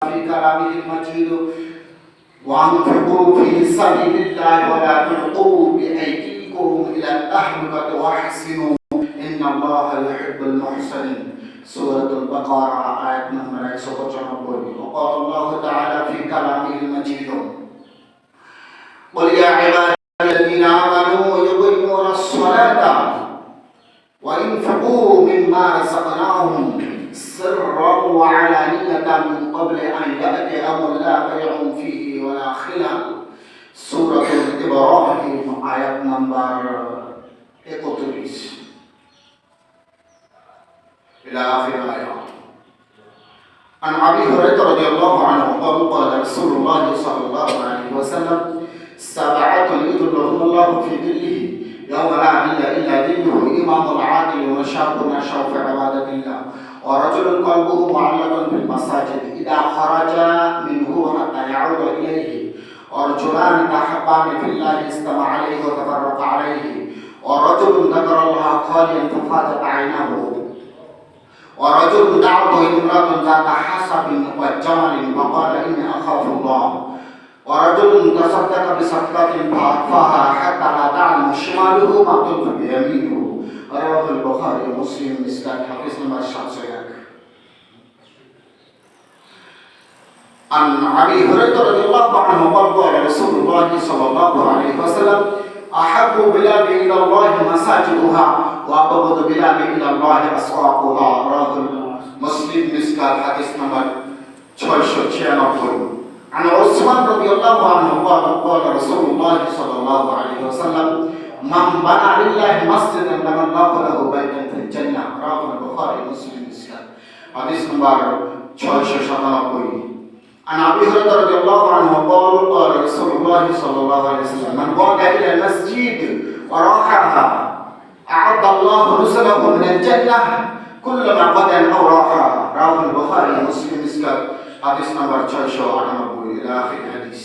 في كلامه المجيد وانفقوا في سبيل الله ولا تلقوا بأيديكم إلى التهلكة واحسنوا إن الله يحب المحسنين. سورة البقرة آية نمبر 195. وقال الله تعالى في كلامه المجيد قل يا عبادي الذين آمنوا يقيمون الصلاة وينفقوا مما رزقناهم سرا وعلانية من قبل أن يأتي أمر لا بيع فيه ولا خلال. سورة إبراهيم آية نمبر 31 إلى آخر آية. عن أبي هريرة رضي الله عنه قال قال رسول الله صلى الله عليه وسلم سبعة يظلهم الله في ظله يوم لا ظل إلا ظله إمام عادل وشاب نشأ في عبادة الله ورجل قلبه معلق بالمساجد إذا خرج منه حتى يعود إليه ورجلان تحبان في الله استمع عليه وتفرق عليه ورجل ذكر الله خاليا ففاضت عيناه ورجل دعته امرأة ذات حسب وجمل فقال إني أخاف الله ورجل تصدق بصدقة فأخفاها حتى لا تعلم شماله ما تنفق بيمينه. رواه البخاري ومسلم مسكات حديث نمبر 5. عن أبي هريرة رضي الله عنه قال رسول الله صلى الله عليه وسلم أحب بلاد إلى الله مساجدها وأبغض بلاد إلى الله أسواقها. رواه مسلم مسكات حديث نمبر 696. عن عثمان رضي الله عنه قال رسول الله صلى الله عليه وسلم من بنى لله مسجدا بنى الله له بيتا في الجنة. رواه البخاري ومسلم حديث نمبر 697. عن أبي هريرة رضي الله عنه قال رسول الله صلى الله عليه وسلم من قاد إلى المسجد وراحها أعد الله نزله من الجنة كلما قدم أو راحها. رواه البخاري ومسلم হাদিস নাম্বার 698 ইলা আখির হাদিস।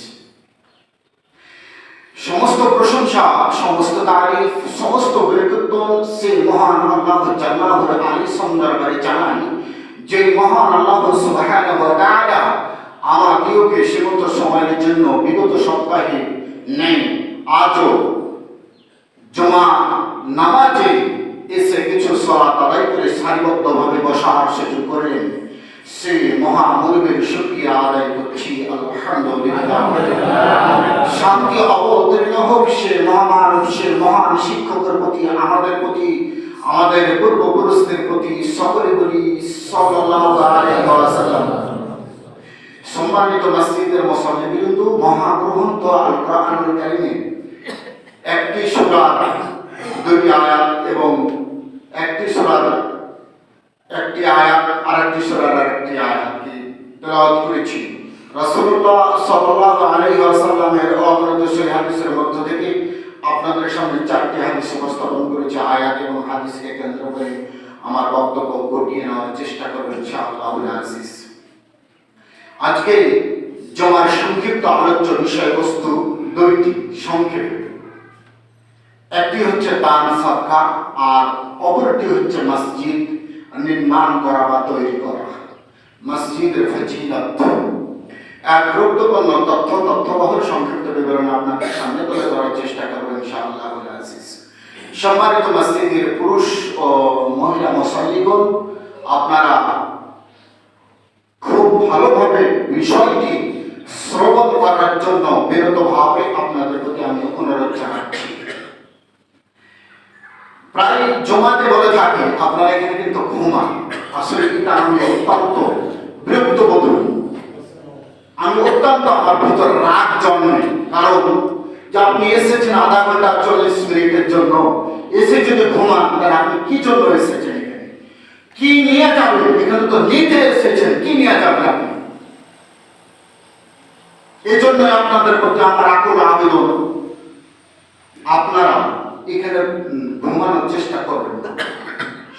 সমস্ত প্রশংসা, সমস্ত তারিফ, সমস্ত কৃতিত্ব সেই মহান আল্লাহ জাল্লাহুর আলিশান দরবারে জানাই যে মহান আল্লাহ সুবহানাহু ওয়া তাআলা আমাদেরকে সীমিত সময়ের জন্য বিগত সপ্তাহে নেই আজও জুমা নামাজে এসে কিছু সালাত আদায় করে সারিবদ্ধভাবে বসার সুযোগ করলেন। সেই মহামূল্যের শুকরিয়া আদায় করছি আলহামদুলিল্লাহ। শান্তি অবতীর্ণ হোক সে মহামানবের মহান শিক্ষকের প্রতি, আমাদের প্রতি, আমাদের পূর্বপুরুষদের প্রতি, সকলে বলি সাল্লাল্লাহু আলাইহি ওয়াসাল্লাম। সম্মানিত মসজিদের মুসল্লিবৃন্দ, মহাগ্রন্থ আল কোরআনুল কারীমে একটি সূরার 2টি আয়াত এবং একটি সূরার একটি আয়াত আরেকটি সূরার আরেকটি আয়াতকে তেলাওয়াত করেছি। রাসূলুল্লাহ সাল্লাল্লাহু আলাইহি ওয়াসাল্লামের অবর্ণিত সেই হাদিসের মধ্য থেকে আপনাদের সামনে 4টি হাদিস উপস্থাপন করেছি। আয়াত এবং হাদিসকে কেন্দ্র করে আমার বক্তব্য গড়িয়ে নেওয়ার চেষ্টা করব ইনশাআল্লাহুল আজিজ। আজকে জমার সংক্ষিপ্ত আলোচ্য বিষয়বস্তু 2টি সংক্ষেপে। একটি হচ্ছে দান সাদকা আর অপরটি হচ্ছে মসজিদ নির্মাণ করা বা তৈরি করা, মসজিদের ফজিলত। এক গুরুত্বপূর্ণ তথ্যবহুল সংক্ষিপ্ত বিবরণ আপনাদের সামনে তুলে ধরার চেষ্টা করব ইনশাআল্লাহুল আজিজ। সম্মানিত মসজিদের পুরুষ ও মহিলা মুসল্লিগণ, আপনারা খুব ভালোভাবে বিষয়টি শ্রবণ করার জন্য বিরতভাবে আপনাদের প্রতি আমি অনুরোধ জানাচ্ছি। প্রায় জমাতে বলে থাকে আপনারা এখানে কিন্তু ঘুমান। আসলে এটা আমি অত্যন্ত বিরক্ত বোধ করি। আমি অত্যন্ত আমার ভিতর রাগ জন্মে, কারণ যে আপনি এসেছেন আধা ঘন্টা 40 মিনিটের জন্য, এসে যদি ঘুমান তাহলে আপনি কি জন্য এসেছেন? এখানে কি নিয়ে যাবেন? এখানে তো নিতে এসেছেন, কি নিয়ে যাবেন আপনি? এই জন্য আপনাদের প্রতি আমার আকুল আবেদন, আপনারা এখানে ঘুমানোর চেষ্টা করবেন।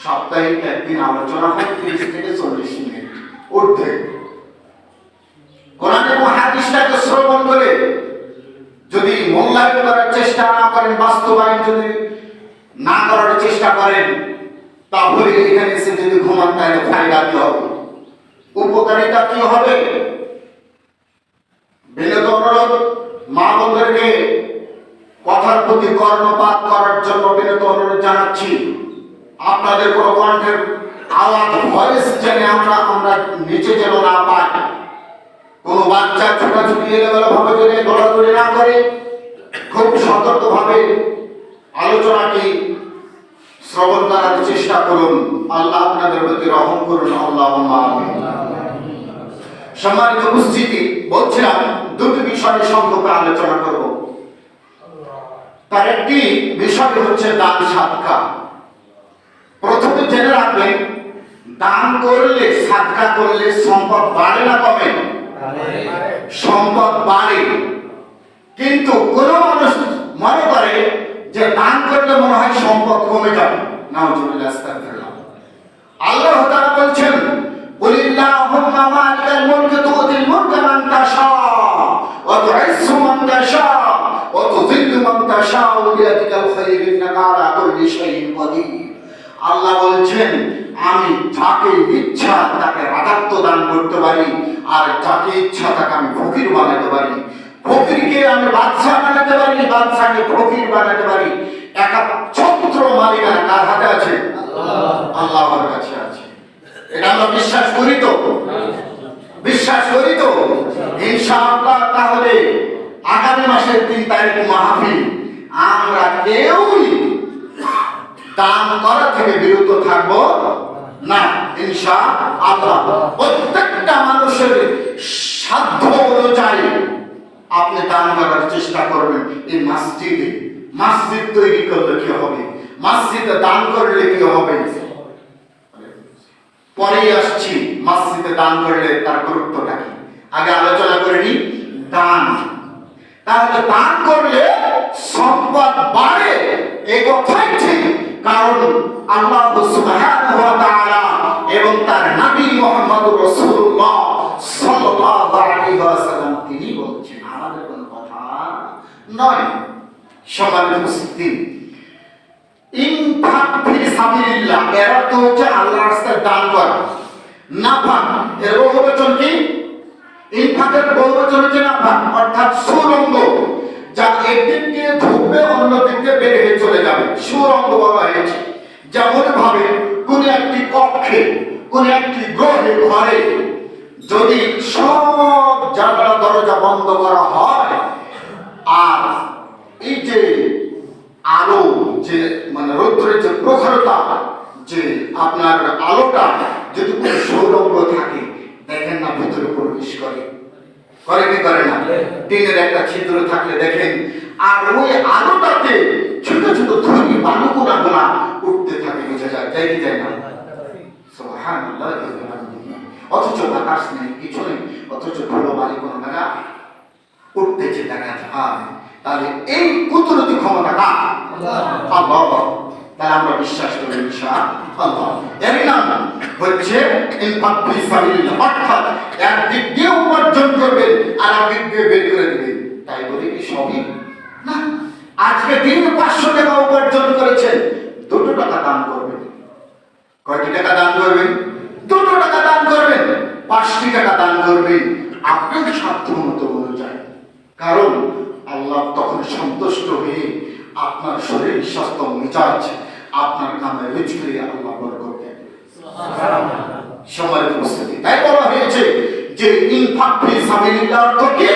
সাপ্তাহিক একদিন আলোচনা হয় 30 থেকে 40 মিনিট ঊর্ধ্বে। কোরআন এবং হাদিসটাকে শ্রবণ করে যদি মূল্যায়ন করার চেষ্টা না করেন, বাস্তবায়ন যদি না করার চেষ্টা করেন, তাহলে এখানে এসে যদি ঘুমান তাহলে ফায়দা কি হবে, উপকারিতা কি হবে? প্রতি কর্ণপাত করার জন্য বিনীত অনুরোধ জানাচ্ছি। আপনাদের কোনো কণ্ঠের আওয়াজ ভয়েস জেনে আমরা নিচে যেন না পাই। কোনো বাচ্চা ছোটাছুটি এলোমেলো ভাবে যদি দৌড়াদৌড়ি না করে খুব সতর্কভাবে আলোচনাটি শ্রবণ করার চেষ্টা করুন। আল্লাহ আপনাদের প্রতি রহম করুন। আল্লাহুম্মা আমিন। সম্মানিত উপস্থিতি, বলছিলাম দুটি বিষয় সম্পর্কে আলোচনা করব। তার একটি বিষয় হচ্ছে দান সাদকা। প্রথমে জেনে রাখবেন, দান করলে সাদকা করলে সম্পদ বাড়ে না কমে? সম্পদ বাড়ে। কিন্তু কোন মানুষ মনে করে যে দান করলে মনে হয় সম্পদ কমে যাবে। নাউজুবিল্লাহ, আস্তাগফিরুল্লাহ। আল্লাহ তাআলা বলছেন, কুলিল্লাহুম্মা মালিকাল মুলকি তুতিল মুলকা মান তাশা ওয়া তুইজ্জু মান তাশা ওয়া তুযিল্লু মান তাশা বিয়াদিকাল খায়র ইন্নাকা আলা কুল্লি শাইইন কাদির। আল্লাহ বলছেন, আমি যাকে ইচ্ছা তাকে রাজত্ব দান করতে পারি, আর যাকে ইচ্ছা তাকে আমি ফকির বানাতে পারি। ফকিরকে আমি বাদশা বানাতে পারি, বাদশাকে ফকির বানাতে পারি। একচ্ছত্র মালিকানা কার হাতে আছে? আল্লাহর কাছে আছে। এটা আমরা বিশ্বাস করি তো? বিশ্বাস করি তো? ইনশাআল্লাহ তাহলে আগামী মাসের 3 তারিখ মাহফিল আমরা কেউই দান করা থেকে বিরত থাকবো না ইনশাআল্লাহ। প্রত্যেকটা মানুষের সাধ্য অনুযায়ী আপনি দান করার চেষ্টা করবেন। এই মসজিদ তৈরি করলে কি হবে, মসজিদে দান করলে কি হবে, পরেই আসছি। মসজিদে দান করলে তার গুরুত্বটা কি আগে আলোচনা করে নিই। দান, তাহলে দান করলে সম্পদ বাড়ে, এই কথাই ঠিক। কারণ আল্লাহ সুবহানাহু ওয়া তাআলা এবং তার নবী মুহাম্মদুর রাসূলুল্লাহ সাল্লাল্লাহু আলাইহি ওয়াসাল্লাম তিনি বলেছেন, আমাদের কোনো কথা নয়। সম্মানিত উপস্থিতি, ইনফাক ফি সাবিলিল্লাহ এর অর্থ হচ্ছে আল্লাহর রাস্তায় দান করা। নাফাক এর বহুবচন কি? ইনফাকের বহুবচন হচ্ছে নাফাক, অর্থাৎ সুরঙ্গ, যা একদিক দিয়ে ঢুকবে অন্য দিক দিয়ে বের হয়ে চলে যাবে, সুরঙ্গ বলা হয়েছে। যেমন ভাবে কোন একটি কক্ষে, কোন একটি গ্রহে, ঘরে যদি সব জানালা দরজা বন্ধ করা হয়, আর এই যে আলো, যে মানে রৌদ্রের যে প্রখরতা, যে আপনার আলোটা যদি কোনো সৌরঙ্গ থাকে, দেখেন না ভিতরে প্রবেশ করে, করে কি করে না? টিনের একটা ছিদ্র থাকলে দেখেন, আর ওই আলোটাতে ছোট ছোট ধূলি বালুকণা গুলা উঠতে থাকে, বোঝা যায়, তাই কি যায় না? সুবহানাল্লাহ। অথচ বাতাস নেই, কিছু নেই, অথচ ধুলো বালুকণা উঠতেছে দেখা যায়। তাহলে এই কুদরতি ক্ষমতা কার? আল্লাহ। তাহলে আমরা বিশ্বাস করি ইনশাআল্লাহ। এর নাম হচ্ছে ইনফাক ফি সাবিলিল্লাহ, অর্থাৎ একদিক দিয়ে উপার্জন করবেন আর একদিক দিয়ে বের করে দিবেন। তাই বলে কি সবই না? আজকে দিনে 500 টাকা উপার্জন করেছেন, 2 টাকা দান করবেন। কয়টি টাকা দান করবেন? 2 টাকা দান করবেন, 5টি টাকা দান করবেন আপনার সাধ্য মতো অনুযায়ী। কারণ আল্লাহ তখন সন্তুষ্ট হয়ে আপনার শরীর, স্বাস্থ্য, মেজাজ, আপনার কামে রিজকে আল্লাহ বরকত দেন। সুবহানাল্লাহ। সম্মানিত উপস্থিতি, তাই বলা হয়েছে যে ইনফাক ফি সাবিলিল্লাহ অর্থ কি?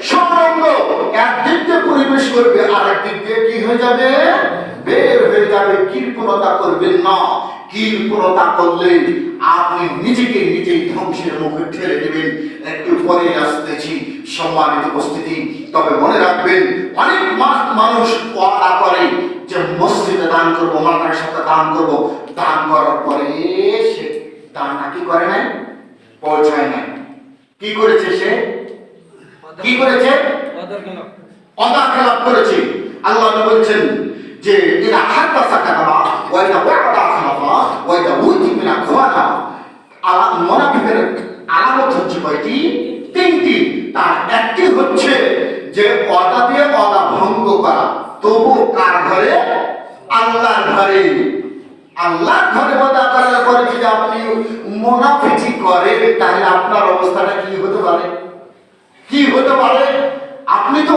সর্বঙ্গ একদিক দিয়ে পরিবেশ করবে আর একদিক দিয়ে কি হয়ে যাবে? বের হয়ে যাবে। কৃপণতা করবেন না। কৃপণতা করলে আপনি নিজেকে নিজেই ধ্বংসের মুখে ঠেলে দেবেন। একটু পরে আসতেছি সম্মানিত উপস্থিতি। তবে মনে রাখবেন, অনেক মানুষ ওয়াদা করে যে মসজিদে দান করবো, মাদ্রাসাতে দান করবো, দান করার পরে সে দানটা কি করে নাই? পৌঁছায় নাই। কি করেছে সে? কি করেছে? ওয়াদা খেলাপ করেছে। আল্লাহ বলছেন যে ইলা হাদাসা কাযাবা ওয়া ইলা ওয়া'দা খালাফা ওয়া ইলা উযিমিনা খাওয়ানা। মুনাফিকের আলামত হচ্ছে কয়টি? 3টি। তার একটি হচ্ছে যে ওয়াদা দিয়ে ওয়াদা ভঙ্গ করা, তবু কার ঘরে? আল্লাহর ঘরে। আল্লাহর ঘরে ওয়াদা করার পরে যদি আপনি মুনাফিকি করেন, তাহলে আপনার অবস্থাটা কি হতে পারে? কি হতে পারে? আপনি তো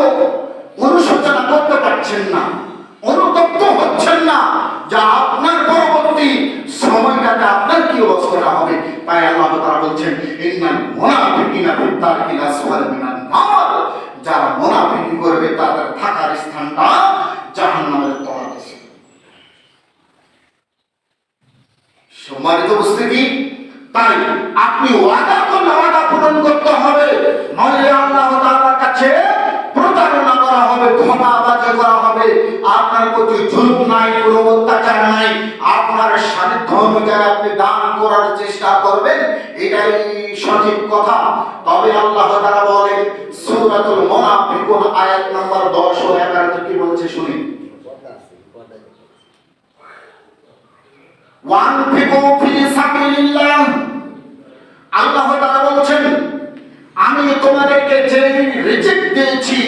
অনুশোচনা করতে পারছেন না, তাই আল্লাহ তাআলা বলছেন ইন্নাল মুনাফিকিনা ফি দারকিল আসফালি মিনান নার, যারা মুনাফিকি করবে তাদের থাকার স্থানটা জাহান্নামের তলাদেশে। সম্মানিত উপস্থিতি, তাই আপনি ওয়াদা করলে ওয়াদা পূরণ করতে হবে, নইলে আল্লাহ তাআলার কাছে প্রতারণা করা হবে, ধোঁকাবাজি করা হবে। আপনার প্রতি জুলুম নাই, কোনো অত্যাচার নাই, আপনার সাধ্য অনুযায়ী আপনি দান করার চেষ্টা করবেন, এটাই সঠিক কথা। তবে আল্লাহ তাআলা বলেন সূরাতুল মুনাফিকুন আয়াত নাম্বার 10 ও 11 কি বলছে শুনি। ওয়ানফিকু ফি সাবিলিল্লাহ, আল্লাহ তাআলা বলছেন আমি তোমাদেরকে যে রিজিক দিয়েছি,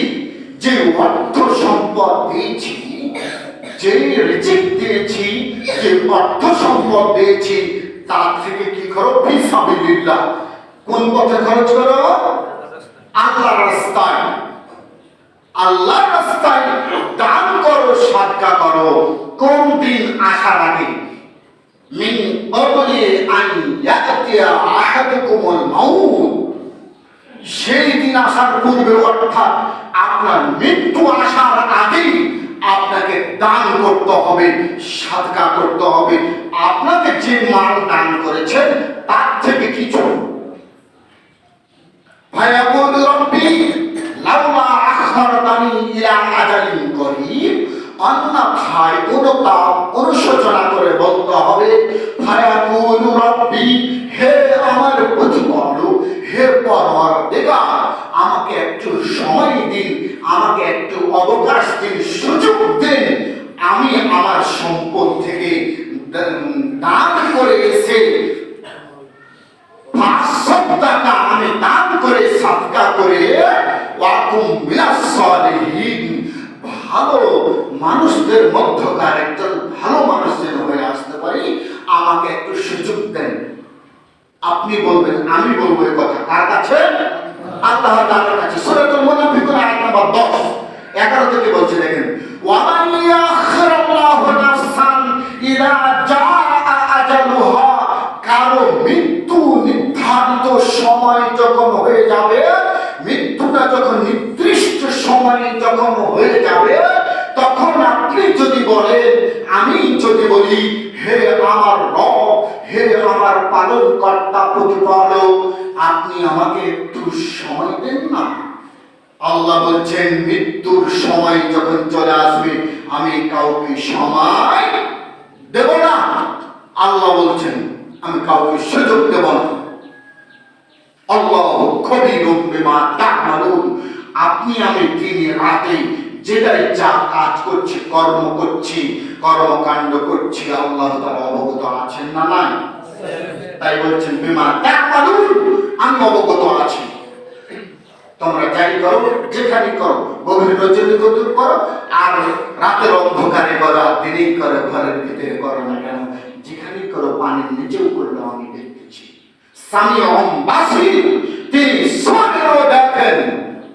যে অর্থ সম্পদ দিয়েছি, যে রিজিক দিয়েছি, যে অর্থ সম্পদ দিয়েছি, তার থেকে কি করো? ফি সাবিলিল্লাহ, কোন পথে খরচ করো? আল্লাহর রাস্তায়। আল্লাহর রাস্তায় দান করো, সাদকা করো। কোন দিন আসার আগে? মিন ক্বাবলি আন ইয়াতিয়া আহাদুকুমুল মাউত, সেই দিন আসার পূর্বে, অর্থাৎ আপনার মৃত্যু আসার আগেই আপনাকে দান করতে হবে, সাদকা করতে হবে। আপনাকে যে মাল দান করেছেন তার থেকে কিছু। ফায়াকুলু রাব্বি লাউলা আখখারতানি ইলা আজালিন করিব, অন্যথায় অনুশোচনা করে বলতে হবে ফায়াকুলু রাব্বি, হে আমার প্রতিপালক, হে পরওয়ারদিগার, আমাকে একটু সময় দিন, আমাকে একটু অবকাশ দিন, সুযোগ দিন। আমি আমার সম্পদ থেকে দান করে এসে 500 টাকা আমি দান করে সাদকা করে ওয়াকুম মিনাস সালিহিন, ভালো মানুষদের মধ্যকার একজন ভালো মানুষ যেন হয়ে আসতে পারি, আমাকে একটু সুযোগ দেন। আপনি বলবেন, আমি বলবো এই কথা কার কাছে? আল্লাহ তাআলার কাছে। সূরাতুল মুনাফিকুন আয়াত নাম্বার 10 11 থেকে বলছে, দেখেন ওয়ামান ইয়াখিরুল্লাহু নাফসান ইযা জাআ আজালুহা, কারো মৃত্যু নির্ধারিত সময় যখন হয়ে যাবে, মৃত্যুটা যখন নির্দিষ্ট সময়ে যখন হয়ে যাবে, তখন আপনি যদি বলেন, আমি যদি বলি হে আমার রব, হে আমার পালনকর্তা প্রতিপালক, আপনি আমাকে একটু সময় দেন না। আল্লাহ বলছেন মৃত্যুর সময় যখন চলে আসবে আমি কাউকে সময় দেব না। আল্লাহ বলছেন আমি কাউকে সুযোগ দেব না। আল্লাহু খবীরুম বিমা তা'মালুন, আপনি আমি দিনে রাতে যেটাই যা কাজ করছি, কর্ম করছি, কর্মকাণ্ড করছি, আল্লাহ তাআলা অবগত আছেন না নাই? তাই বলছেন বিমা তা'মালুন, আমি অবগত আছি। তোমরা যাই করো, যেখানে করো, গভীর রজনী কদর করো, আর রাতের অন্ধকারে করো, আর দিনেই করো, ঘরের ভিতরে করো না কেন, যেখানেই করো, পানির নিচেও করলে আমি দেখতেছি। সামিউন বাসীর, তিনি শোনেনও দেখেন।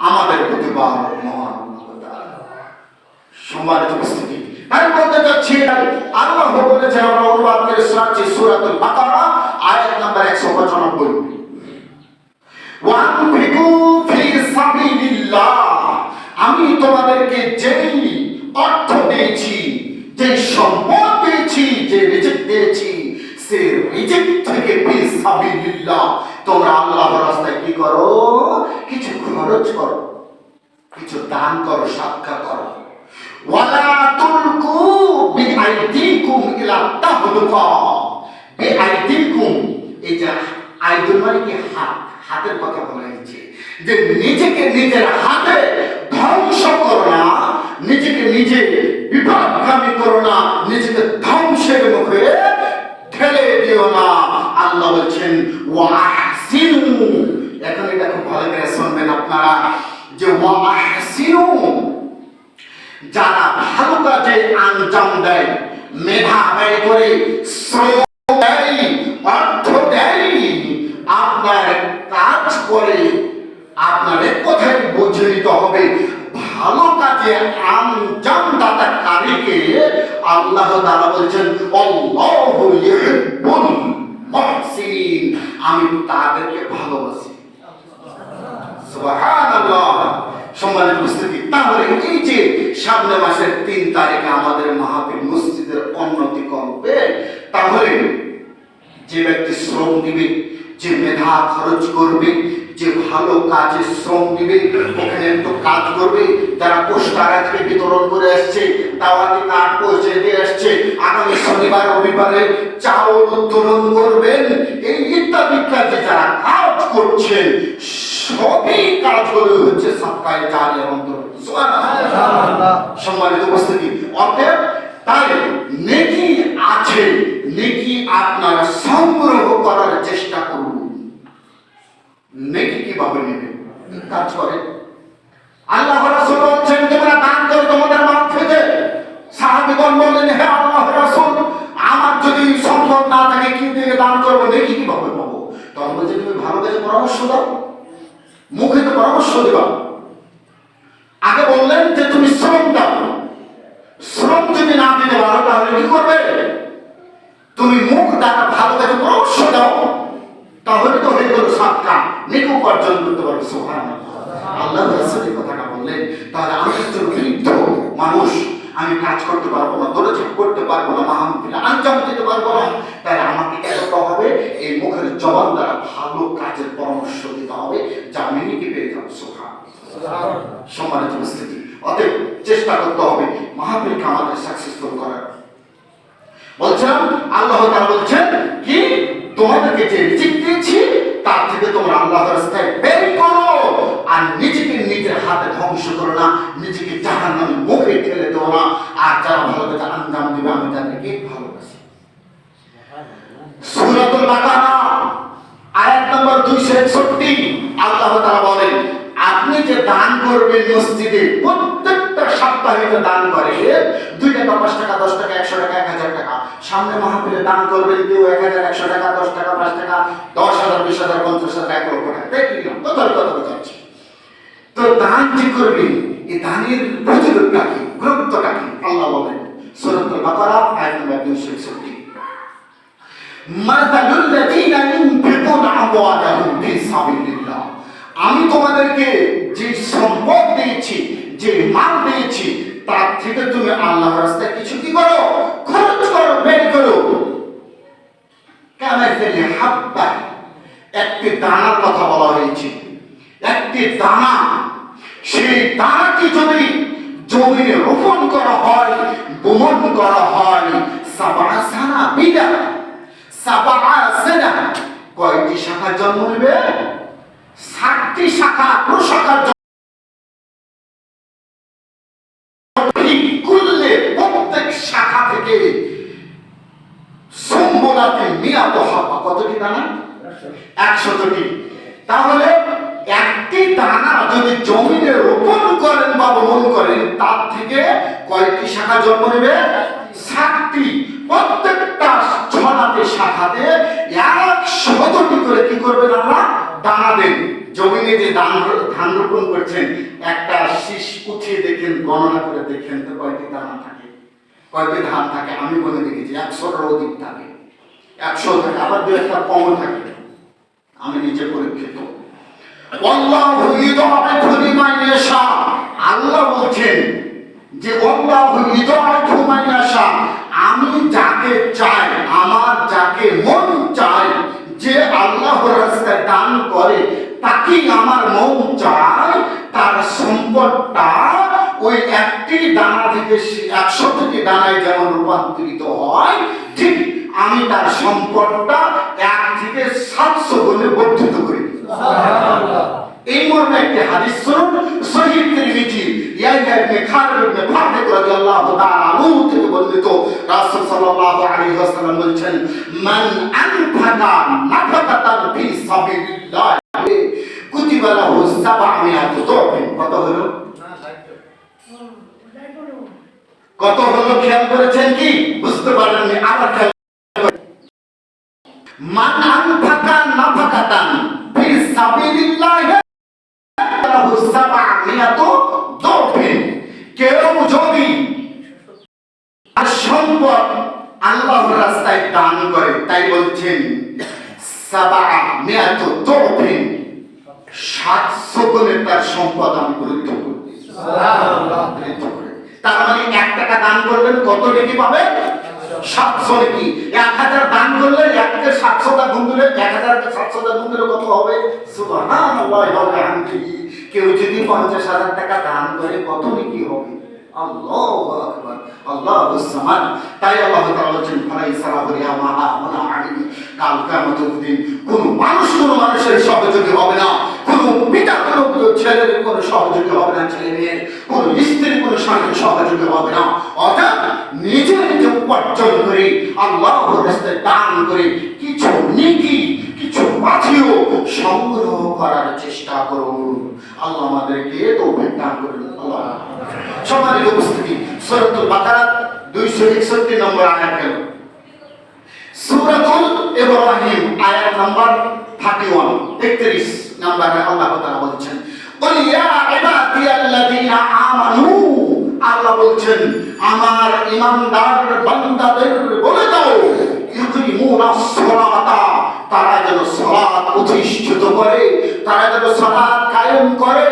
আমাদের প্রতিপালক মহান আল্লাহ। সম্মানিত উপস্থিতি, আমি বলতে চাচ্ছি আল্লাহ বলেছেন, আমরা অনুবাদ করে শোনাচ্ছি সূরাতুল বাকারা আয়াত নাম্বার 195, ওয়ানফিকু ফি সাবিলিল্লাহ, আমি তোমাদেরকে যেই অর্থ দিয়েছি, যে সম্পদ দিয়েছি, যে রিজিক দিয়েছি, সেই রিজিক থেকে ফি সাবিলিল্লাহ তোমরা আল্লাহর রাস্তায় কি করো? কিছু খরচ করো, কিছু দান করো, সাদকা করো। ওয়ালা তুলকু বিআইদিকুম ইলা তাহলুকা, বিআইদিকুম, এই যে আইদুল মানে কি হাত, হাতের কথা বলা হয়েছে, যে নিজেকে নিজের হাতে ধ্বংস করো না, নিজেকে নিজে বিপদগামী করো না, নিজেকে ধ্বংসের মুখে ঠেলে দিও না। আল্লাহ বলছেন ওয়াহসিনু, এখন এটা খুব ভালো করে শুনবেন আপনারা, যে ওয়াহসিনু, যারা ভালো কাজে আঞ্জাম দেয়, মেধা ব্যয় করে, শ্রম দেয়, অর্থ দেয়, আপনার কাজ করে, আপনার এক কথায় বুঝে নিতে হবে, ভালো কাজে আঞ্জাম দাতাকারীকে আল্লাহ তাআলা বলছেন আল্লাহু ইউহিব্বুল মুহসিন, আমি তাদেরকে ভালোবাসি। সুবহানাল্লাহ। সম্মানিত উপস্থিতি, তাহলে এই যে সামনে মাসের 3 তারিখে আমাদের মাহফিল মসজিদের উন্নতি করবে, তাহলে যে ব্যক্তি শ্রম দিবে, যে মেধা খরচ করবে, যে ভালো কাজে শ্রম দিবে, ওখানে একটু কাজ করবে, যারা পোস্টার আজকে বিতরণ করে আসছে, দাওয়াতি কার্ড পৌঁছে দিয়ে আসছে, আগামী শনিবার রবিবারে চাউল উত্তোলন করবেন, এই ইত্যাদি কাজে যারা কাজ করছেন, সবই কাজগুলো হচ্ছে সাদকায়ে জারিয়ার অন্তর্ভুক্ত। সুবহানাল্লাহ। সম্মানিত উপস্থিতি, অতএব তাই নেকি আছে, নেকি আপনারা সংগ্রহ করার চেষ্টা করুন। নেকি কিভাবে নেবেন? কাজ করে আল্লাহ রাসূল বলেছেন, তোমরা দান করো তোমাদের মাল থেকে। সাহাবীগণ বললেন, হে আল্লাহর রাসূল, আমার যদি সম্পদ না থাকে কি দিয়ে দান করব, নেকি কিভাবে পাবো? তখন বলছে, তুমি ভালো কাজে পরামর্শ দাও, মুখে তো পরামর্শ দিবা। আগে বললেন যে তুমি শ্রম দাও, শ্রম যদি না দিতে পারো তাহলে কি করবে? তুমি মুখ দ্বারা ভালো কাজে পরামর্শ দাও, তাহলে তো হয়ে গেল সাদকা, নেকি উপার্জন করতে পারবে। সুবহানাল্লাহ। আল্লাহ রাসূল এই কথাটা বললেন। তাহলে আমি একজন বৃদ্ধ মানুষ, আমি কাজ করতে পারবো না, দৌড়ঝাঁপ করতে পারবো না, মাহফিলে আঞ্জাম দিতে পারবো না, তাহলে আমাকে কি করতে হবে? এই মুখের জবান দ্বারা ভালো কাজের পরামর্শ দিতে হবে, যা আমি নেকি পেয়ে যাবো। সুবহানাল্লাহ। সম্মানিত উপস্থিতি, অতএব চেষ্টা করতে হবে মাহফিলকে আমাদের সাকসেসফুল করার। বলছিলাম আল্লাহ তাআলা বলছেন কি, তোমাদেরকে যে রিজিক দিয়েছি তার থেকে তোমরা আল্লাহর রাস্তায় ব্যয় করো, আর নিজেকে নিজের হাতে ধ্বংস করো না, নিজেকে জাহান্নামের মুখে ঠেলে দেও না। আর যারা ভালো কাজ আঞ্জাম দিবে আমি তাদেরকে ভালোবাসি। সূরাতুল বাকারা আয়াত নম্বর 261 আল্লাহ তাআলা বলেন, আপনি যে দান করবেন মসজিদে, প্রত্যেকটা সপ্তাহে দান করে 2 টাকা, 5 টাকা, 10 টাকা, 100 টাকা, 1000 টাকা। সামনে মাহফিলে দান করবেন কেউ 1000, 100 টাকা, 10 টাকা, 5 টাকা, 10,000, 20,000, 50,000, 1 লক্ষ টাকা, দেখলাম কথা বলছি। তো দান যে করবেন, এই দানের প্রতিরোধটা কি, গুরুত্বটা কি? আল্লাহ বলেন সূরাতুল বাকারা আয়াত নম্বর 261, মাসালুল লাযীনা ইউনফিকুনা আমওয়ালাহুম ফি সাবিলিল্লাহ, আমি তোমাদেরকে যে সম্পদ দিয়েছি, যে মাল দিয়েছি, তার থেকে তুমি আল্লাহর রাস্তায় কিছু কি করো? খরচ করো, ব্যয় করো। কামাসালি হাব্বা, একটি দানার কথা বলা হয়েছে, একটি দানা, সেই দানাটি যদি জমিনে রোপণ করা হয়, বপন করা হয়, সাবআ সানাবিলা, সাবআ সানা, কয়টি শাখা জন্ম নেবে? 60টি শাখা, প্রশাখা। প্রত্যেক শাখা থেকে সম্বলাতে মিয়াত হাব্বা, কতটি দানা? 100টি। তাহলে একটি দানা যদি জমিনে রোপণ করেন বা বপন করেন, তার থেকে কয়টি শাখা জন্ম নেবে? 60টি। প্রত্যেকটা 6টি শাখাতে 100টি করে কি করবেন? আমরা দানা দেন। জমিনে যে ধান রোপণ করছেন, একটা শীষ উঠিয়ে দেখেন, গণনা করে দেখেন তো কয়টি দানা থাকে, কয়টি ধান থাকে। আমি বলে দেখেছি 100-এর অধিক থাকে, 100 থাকে, আবার 2-একটা কম থাকে। আমি নিজে পরীক্ষিত। আল্লাহু ইউদাইফু লিমান ইয়াশা, আল্লাহ বলছেন যে আল্লাহু ইউদাইফু লিমান ইয়াশা, আমি যাকে চাই, আমার যাকে মন চায়, যে আল্লাহর রাস্তায় দান করে, তাকেই আমার মন চায় তার সম্পদটা ওই একটি দানা থেকে 100টি দানায় যেমন রূপান্তরিত হয়, ঠিক আমি তার সম্পদটা 1 থেকে 700 গুণে বর্ধিত করি। এই মর্মে একটি হাদিস শুনুন, সহিহ তিরমিজি, ইয়াহইয়া ইবনে খালিদ ইবনে ফাতিহ রাদিয়াল্লাহু তাআলা আনহু থেকে বর্ণিত, রাসূল সাল্লাল্লাহু আলাইহি ওয়াসাল্লাম বলেছেন, মান আনফাকা নাফাকাতান ফি সাবিলিল্লাহ কুতিবা লাহু 700 দুরহম। কত হলো? কত হলো খেয়াল করেছেন কি? বুঝতে পারেননি? আবার খেয়াল করেন, মান আনফাকা নাফাকাতান ফি সাবিলিল্লাহ লাহু 700 দুরহম। কেউ যদি আর সম্পদ আল্লাহর রাস্তায় দান করে, তাই বলছেন সাবা'মিয়াতু দু'ফিন, 700 গুণে তার সম্পদ আমি বৃদ্ধি করি। সুবহানাল্লাহ। তার মানে 1 টাকা দান করলেন কত নেকি পাবে? 700 নেকি। 1000 দান করলে 1 কে 700 টা গুণ দিলে 1000 কে 700 টা গুণ দিলে কত হবে? সুবহানাল্লাহ ওয়া বিহামদিহি। কেউ যদি 50,000 টাকা দান করে কত নেকি হবে? আল্লাহু আকবার, আল্লাহুস সামাদ। তাই আল্লাহ তাআলা বলেন ফালাইসা লাহু ইয়াওমা হাউনা আলাইহি, কাল কিয়ামতের দিন কোন মানুষের সহযোগী হবে না, কোন পিতা কোন ছেলের কোন সহযোগী হবে না, ছেলে মেয়ের কোন স্ত্রীর কোন স্বামীর সহযোগী হবে না। অর্থাৎ নিজে উপার্জন করে আল্লাহর রাস্তায় দান করে কিছু নেকি, কিছু পাথিও সংগ্রহ করার চেষ্টা করুন। আল্লাহ আমাদেরকে তৌফিক দান করুন। আল্লাহ। সম্মানিত উপস্থিতি, সূরাতুল বাকারা 261 নম্বর আয়াত গেল। সূরাতুল ইব্রাহিম আয়াত নাম্বার 31, 33 নম্বরে আল্লাহ তাআলা বলছেন কুল ইয়া ইবাদিয়াল্লাযীনা আমানু, আল্লাহ বলছেন আমার ঈমানদার বান্দাদের বলে দাও ইউকিমুনাস সালাতা, তারা যেন সালাত প্রতিষ্ঠিত করে, তারা যেন সালাত কায়েম করে।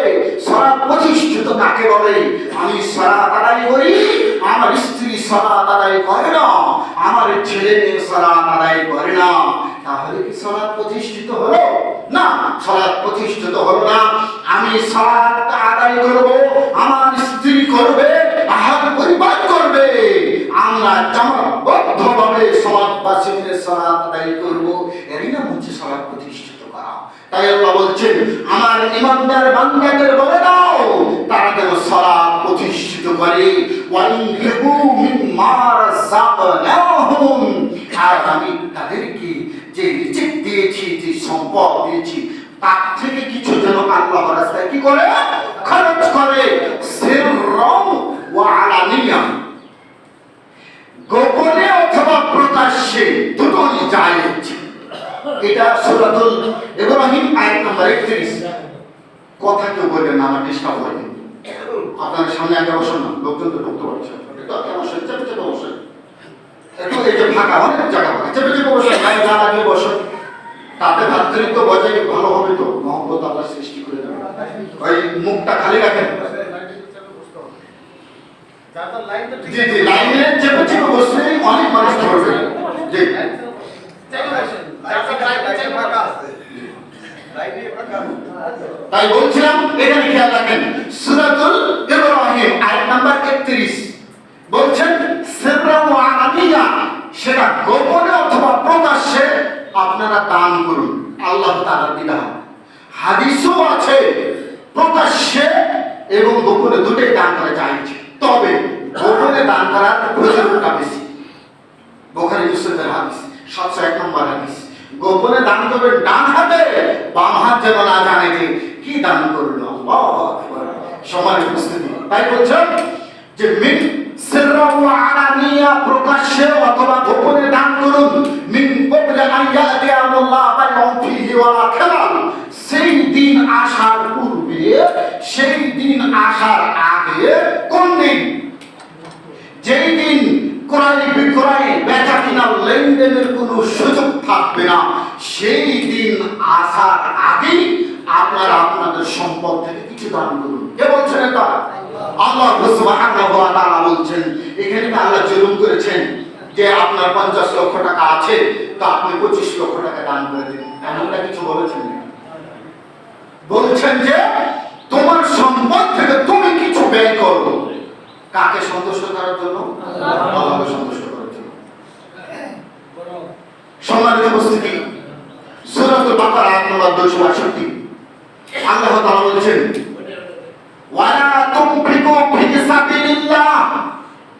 সালাত প্রতিষ্ঠিত কাকে বলে? আমি সালাত আদায় করি, আমার স্ত্রী সালাত আদায় করে না, আমার ছেলে মেয়ে সালাত আদায় করে না, তাহলে কি সালাত প্রতিষ্ঠিত হলো? না, সালাত প্রতিষ্ঠিত হলো না। আমি সালাত আদায় করব, আমার স্ত্রী করবে, আহার পরিবার করবে, আমরা জামাতবদ্ধভাবে সমাজবাসী মিলে সালাত আদায় করব, এরই নাম হচ্ছে সালাত প্রতিষ্ঠিত করা। তাই আল্লাহ বলছেন আমার ঈমানদার বান্দাদের বলে দাও তারা যেন সালাত প্রতিষ্ঠিত করে। ওয়াইনফিকু মিম্মা রাযাকনাহুম, আর আমি তাদেরকে যে রিজিক দিয়েছি, যে সম্পদ দিয়েছি, তার থেকে কিছু যেন আল্লাহর রাস্তায় কি করে? খরচ করে। সিররাম ওয়া আলানিয়া, গোপনে অথবা প্রকাশ্যে দুটোই জায়েজ। এটা সূরাতুল ইব্রাহিম আয়াত নাম্বার 31। কথা কেউ বলবেন না, আমার ডিস্টার্ব হয়। আপনাদের সামনে আগে বসুন না, লোকজন তো ঢুকতে পারছে। এটা বসেন, চেপে চেপে বসেন। একটু এই যে ফাঁকা অনেক জায়গা ফাঁকা, চেপে চেপে বসেন, গায়ে গা লাগিয়ে বসেন। তাতে ভাতৃত্ব বজায় ভালো হবে তো, মহব্বত আল্লাহ সৃষ্টি করে দেবেন। ওই মুখটা খালি রাখেন। জি জি, লাইনে চেপে চেপে বসলে অনেক মানুষ ধরবে। জি তাই বলছিলাম এখানে খেয়াল রাখেন, সূরাতুল ইব্রাহিম আয়াত নাম্বার 31 বলছেন সিররা ওয়া আলানিয়া, সেটা গোপনে অথবা প্রকাশ্যে আপনারা দান করুন। আল্লাহ তাআলার বিধান। হাদিসও আছে প্রকাশ্যে এবং গোপনে দুটোই দান করা যায়, তবে গোপনে দান করার প্রয়োজনটা বেশি। বুখারী মুসলিমের হাদিস 701 নম্বর হাদিস। গোপনে দান করবেন ডান হাতে, বাম হাত যেন না জানে যে কি দান করলো। আল্লাহু আকবার। সম্মানিত উপস্থিতি, তাই বলছেন যে মিন সিররা ওয়া আলানিয়া, প্রকাশ্যে অথবা গোপনে দান করুন। মিন ক্বাবলি আন ইয়াতিয়াল্লাহ বাইউন ফীহি ওয়ালা খিলাল, সেই দিন আসার পূর্বে, সেই দিন আসার আগে। কোন দিন? যেই দিন ক্রয় বিক্রয় বেচা কিনা লেনদেনের কোনো সুযোগ থাকবে না, সেই দিন আসার আগেই আপনারা আপনাদের সম্পদ থেকে কিছু দান করুন। কে বলছেন এটা? আল্লাহ সুবহানাহু ওয়া তাআলা বলছেন। এখানে আল্লাহ জুলুম করেছেন যে আপনার 50 লক্ষ টাকা আছে, তো আপনি 25 লক্ষ টাকা দান করে দিন, এমনটা কিছু বলেছেন না। বলছেন যে তোমার সম্পদ থেকে তুমি কিছু ব্যয় করো। কাকে সন্তুষ্ট করার জন্য? আল্লাহকে সন্তুষ্ট করার জন্য। সম্মানিত উপস্থিতি, সূরাতুল বাকারা আয়াত নম্বর 262 আল্লাহ তাআলা বলেছেন ওয়ালা তুনফিকু ফি সাবিলিল্লাহ।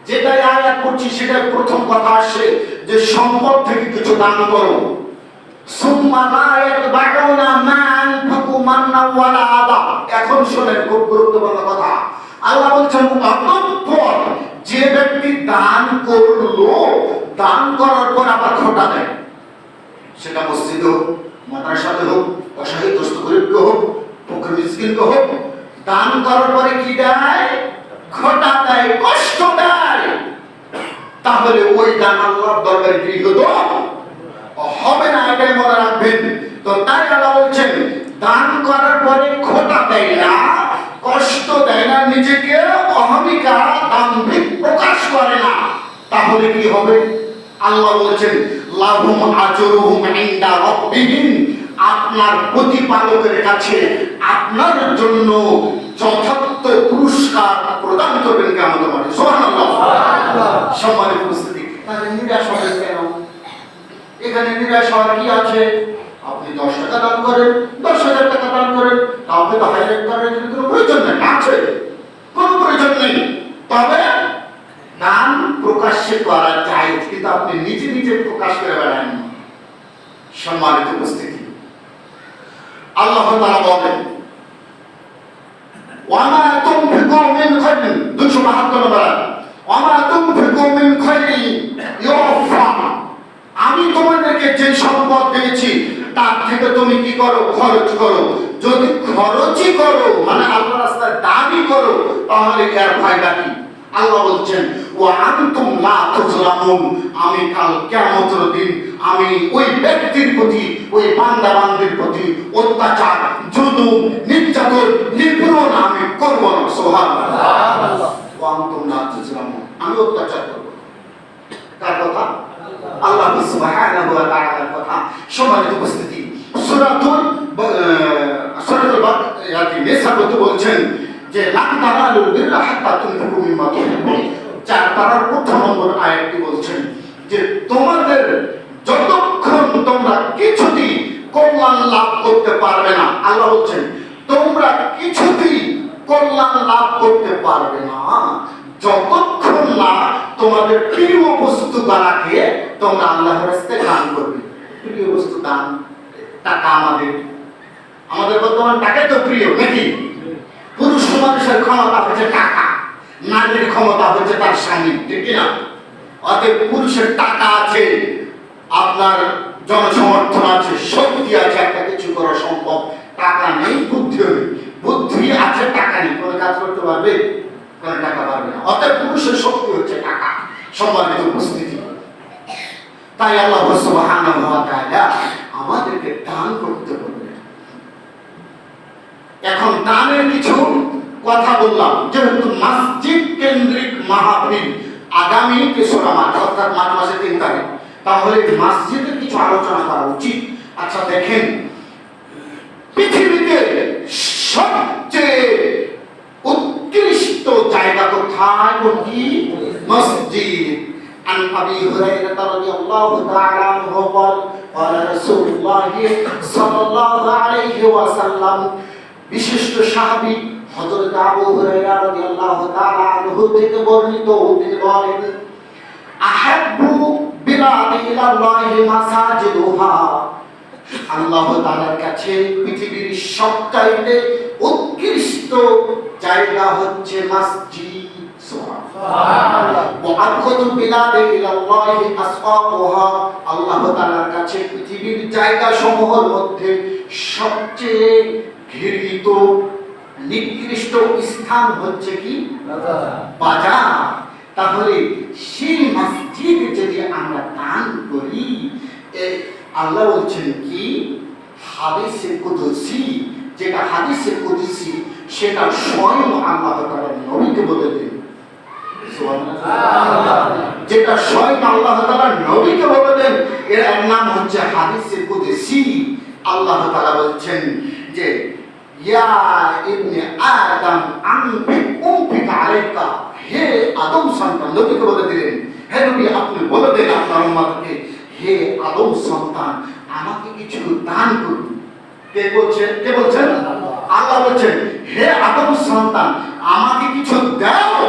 যেটা আয়াত পড়ছি সেটা প্রথম কথা আসে যে সম্পদ থেকে কিছু দান করো। সুম্মা লা ইয়াতবাউনা মা আনফাকু মান্না ওয়ালা আযা। এখন শুনেন, খুব গুরুত্বপূর্ণ কথা। আল্লাহ বলছেন অতঃপর যে ব্যক্তি দান করলো, দান করার পর আবার খোটা দেয়, সেটা মসজিদে হোক, মাদ্রাসাতে হোক, অসহায় দুস্থ গরিবকে হোক, ফকির মিসকিনকে হোক, দান করার পরে কি দেয়? খোটা দেয়, কষ্ট দেয়। তাহলে ওই দান আল্লাহর দরবারে গৃহীত হবে না, এটাই মনে রাখবেন। তো তাই আল্লাহ বলছেন দান করার পরে খোটা দেয় না, কষ্ট দেয় না, নিজেকে অহমিকা দাম্ভিক প্রকাশ করে না, তাহলে কি হবে? আল্লাহ বলছেন লাহুম আজরুহুম ইনদা রাব্বিহিম, আপনার প্রতিপালকের কাছে আপনার জন্য যথার্থ পুরস্কার প্রদান করবেন কিয়ামতের মাঠে। সুবহানাল্লাহ। সম্মানিত উপস্থিতি, তাহলে নিরাশ হবে কেন? এখানে নিরাশ হওয়ার কি আছে? আপনি 10 টাকা দান করেন, 10,000 টাকা দান করেন, কাউকে তো হাইলাইট করার জন্য কোনো প্রয়োজন নেই, আছে কোনো প্রয়োজন নেই। তবে দান প্রকাশ্যে করা যায়, কিন্তু আপনি নিজে নিজে প্রকাশ করে বেড়ান। সম্মানিত উপস্থিতি, আল্লাহ তাআলা বলেন ওয়ামা তুনফিকু মিন খায়রিন, 272 নম্বর, ওয়ামা তুনফিকু মিন খায়রিন ইউফা, আমি তোমাদেরকে যে সম্পদ দিয়েছি তার থেকে তুমি কি করো? খরচ করো। যদি খরচই করো মানে আল্লাহর রাস্তায় দানই করো, তাহলে এর ফায়দা কি? আল্লাহ বলছেন ওয়া আনতুম লা তুজলামুন, আমি কাল কিয়ামতের দিন আমি ওই ব্যক্তির প্রতি, ওই বান্দা বান্দির প্রতি অত্যাচার, জুলুম, নির্যাতন, নিপীড়ন আমি করব না। সুবহানাল্লাহ। ওয়া আনতুম লা তুজলামুন, আমি অত্যাচার করব। কার কথা? আল্লাহ সুবহানাহু ওয়া তাআলার কথা। সম্মানিত উপস্থিতি, সূরাতুল নিসা বলছেন যে লান তানালুল বিররা হাত্তা তুনফিকু মিম্মা তুহিব্বুন, 4 পারার 1 নম্বর আয়াতটি বলছেন যে তোমাদের যতক্ষণ তোমরা কিছুতেই কল্যাণ লাভ করতে পারবে না, আল্লাহ বলছেন তোমরা কিছুতেই কল্যাণ লাভ করতে পারবে না যতক্ষণ না তোমাদের প্রিয় বস্তু দ্বারাকে তোমরা আল্লাহর রাস্তায় দান করবে। প্রিয় বস্তু দান, টাকা, আমাদের বর্তমান টাকাই তো প্রিয় নাকি? পুরুষ মানুষের ক্ষমতা হচ্ছে টাকা, নারীর ক্ষমতা হচ্ছে তার স্বামী, ঠিক কিনা? অতএব পুরুষের টাকা আছে, আপনার জনসমর্থন আছে, শক্তি আছে, একটা কিছু করা সম্ভব। টাকা নেই, বুদ্ধিও নেই। বুদ্ধি আছে, টাকা নেই, কোনো কাজ করতে পারবে? কোনো টাকা পারবে না। অতএব পুরুষের শক্তি হচ্ছে টাকা। সম্মানিত উপস্থিতি, তাই আল্লাহ সুবহানাহু ওয়া তাআলা আমাদেরকে দান করতে বললেন। এখন দানের কিছু কথা বললাম, যেহেতু মসজিদ কেন্দ্রিক মাহফিল আগামী 3রা মার্চ অর্থাৎ মার্চ মাসের 3 তারিখ, তাহলে মসজিদের কিছু আলোচনা করা উচিত। আচ্ছা দেখেন, পৃথিবীতে সবচেয়ে উৎকৃষ্ট জায়গা কোথায়? কোনটি? মসজিদ। عن أبي هريرة رضي الله تعالى عنه قال قال رسول الله صلى الله عليه وسلم, বিশিষ্ট সাহাবী হযরত আবু হুরায়রা রাদিয়াল্লাহু তাআলা আনহু থেকে বর্ণিত, তিনি বলেন আহাব্বু বিলাদি ইলাল্লাহি মাসাজিদুহা, আল্লাহ তাআলার কাছে পৃথিবীর সবচাইতে উৎকৃষ্ট জায়গা হচ্ছে মসজিদ। সুবহানাল্লাহ। ওয়া আবগাদু বিলাদি ইলাল্লাহি আসওয়াকুহা, আল্লাহ তাআলার কাছে পৃথিবীর জায়গা সমূহের মধ্যে সবচেয়ে ঘৃণিত নিকৃষ্ট স্থান হচ্ছে কি? বাজার। তাহলে সেই মসজিদে যদি আমরা দান করি, আল্লাহ বলছেন কি? হাদিসে কুদসি, যেটা হাদিসে কুদসি সেটা স্বয়ং আল্লাহ তাআলা নবীকে বলে দেন। যেটা স্বয়ং আল্লাহ তাআলা নবীকে বলে দেন, এর নাম হচ্ছে হাদিসে কুদসি। আল্লাহ তাআলা বলছেন যে ইয়া ইবনে আদম আনফিক আলাইকা, হে আদম সন্তান, নবীকে বলে দিলেন, হে নবী আপনি বলে দেন আপনার উম্মতকে, হে আদম সন্তান আমাকে কিছু দান করুন। কে বলছেন? কে বলছেন? আল্লাহ বলছেন হে আদম সন্তান আমাকে কিছু দাও,